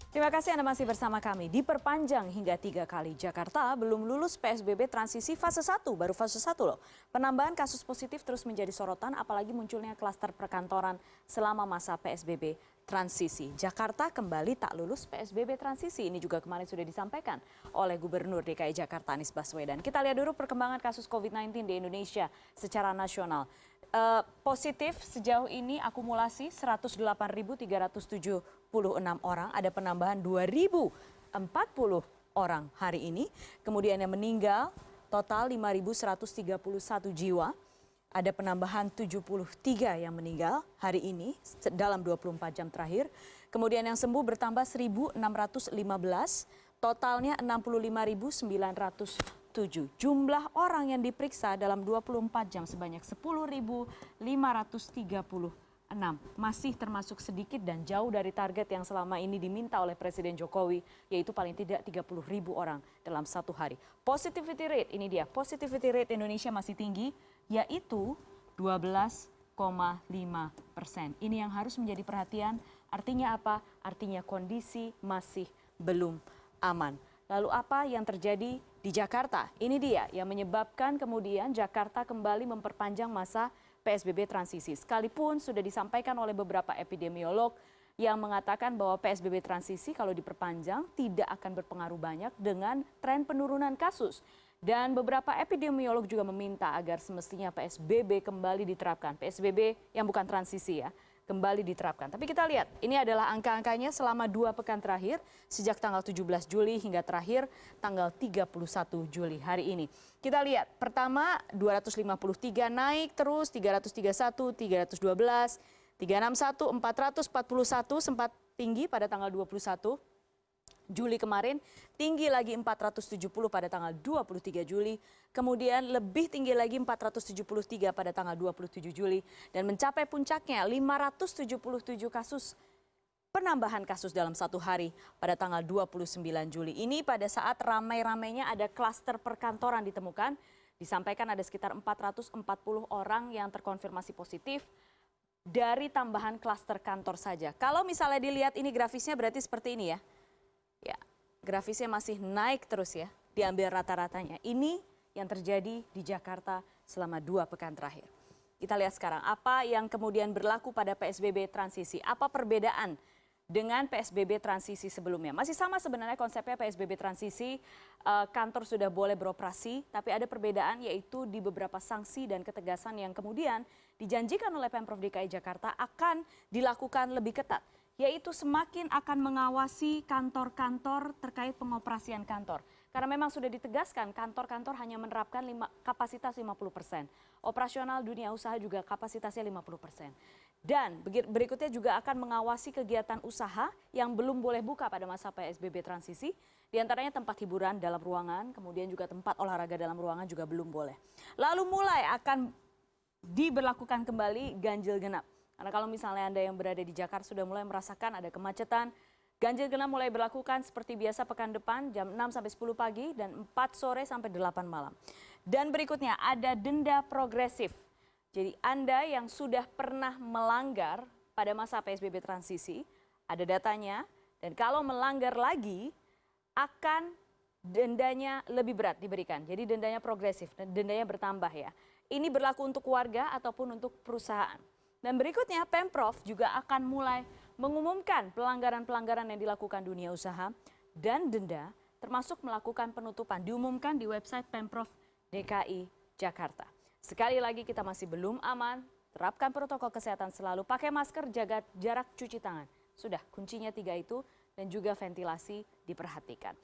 Terima kasih Anda masih bersama kami. Diperpanjang hingga 3 kali, Jakarta belum lulus PSBB transisi fase 1, baru fase 1 loh. Penambahan kasus positif terus menjadi sorotan, apalagi munculnya klaster perkantoran selama masa PSBB transisi. Jakarta kembali tak lulus PSBB transisi, ini juga kemarin sudah disampaikan oleh Gubernur DKI Jakarta Anies Baswedan. Kita lihat dulu perkembangan kasus COVID-19 di Indonesia secara nasional. Positif sejauh ini akumulasi 108.376 orang, ada penambahan 2.040 orang hari ini. Kemudian yang meninggal total 5.131 jiwa. Ada penambahan 73 yang meninggal hari ini dalam 24 jam terakhir. Kemudian yang sembuh bertambah 1.615, totalnya 65.907. Jumlah orang yang diperiksa dalam 24 jam sebanyak 10.536. Masih termasuk sedikit dan jauh dari target yang selama ini diminta oleh Presiden Jokowi, yaitu paling tidak 30.000 orang dalam satu hari. Positivity rate, ini dia, positivity rate Indonesia masih tinggi, yaitu 12,5%. Ini yang harus menjadi perhatian. Artinya apa? Artinya kondisi masih belum aman. Lalu apa yang terjadi di Jakarta? Ini dia yang menyebabkan kemudian Jakarta kembali memperpanjang masa PSBB transisi. Sekalipun sudah disampaikan oleh beberapa epidemiolog yang mengatakan bahwa PSBB transisi kalau diperpanjang tidak akan berpengaruh banyak dengan tren penurunan kasus. Dan beberapa epidemiolog juga meminta agar semestinya PSBB kembali diterapkan. PSBB yang bukan transisi ya, kembali diterapkan. Tapi kita lihat, ini adalah angka-angkanya selama 2 pekan terakhir, sejak tanggal 17 Juli hingga terakhir tanggal 31 Juli hari ini. Kita lihat, pertama 253 naik terus, 331, 312, 361, 441 sempat tinggi pada tanggal 21 Juli kemarin, tinggi lagi 470 pada tanggal 23 Juli, kemudian lebih tinggi lagi 473 pada tanggal 27 Juli, dan mencapai puncaknya 577 kasus penambahan kasus dalam satu hari pada tanggal 29 Juli. Ini pada saat ramai-ramainya ada klaster perkantoran ditemukan, disampaikan ada sekitar 440 orang yang terkonfirmasi positif dari tambahan klaster kantor saja. Kalau misalnya dilihat ini grafisnya berarti seperti ini ya. Ya, grafisnya masih naik terus ya, diambil rata-ratanya. Ini yang terjadi di Jakarta selama 2 pekan terakhir. Kita lihat sekarang apa yang kemudian berlaku pada PSBB transisi. Apa perbedaan dengan PSBB transisi sebelumnya? Masih sama sebenarnya konsepnya PSBB transisi, kantor sudah boleh beroperasi, tapi ada perbedaan yaitu di beberapa sanksi dan ketegasan yang kemudian dijanjikan oleh Pemprov DKI Jakarta akan dilakukan lebih ketat. Yaitu semakin akan mengawasi kantor-kantor terkait pengoperasian kantor. Karena memang sudah ditegaskan kantor-kantor hanya menerapkan kapasitas 50%. Operasional dunia usaha juga kapasitasnya 50%. Dan berikutnya juga akan mengawasi kegiatan usaha yang belum boleh buka pada masa PSBB transisi. Di antaranya tempat hiburan dalam ruangan, kemudian juga tempat olahraga dalam ruangan juga belum boleh. Lalu mulai akan diberlakukan kembali ganjil genap. Karena kalau misalnya Anda yang berada di Jakarta sudah mulai merasakan ada kemacetan, ganjil genap mulai berlakukan seperti biasa pekan depan jam 6 sampai 10 pagi dan 4 sore sampai 8 malam. Dan berikutnya ada denda progresif. Jadi Anda yang sudah pernah melanggar pada masa PSBB transisi, ada datanya, dan kalau melanggar lagi akan dendanya lebih berat diberikan. Jadi dendanya progresif, dan dendanya bertambah ya. Ini berlaku untuk warga ataupun untuk perusahaan. Dan berikutnya Pemprov juga akan mulai mengumumkan pelanggaran-pelanggaran yang dilakukan dunia usaha dan denda termasuk melakukan penutupan. Diumumkan di website Pemprov DKI Jakarta. Sekali lagi kita masih belum aman, terapkan protokol kesehatan selalu, pakai masker, jaga jarak, cuci tangan. Sudah, kuncinya 3 itu dan juga ventilasi diperhatikan.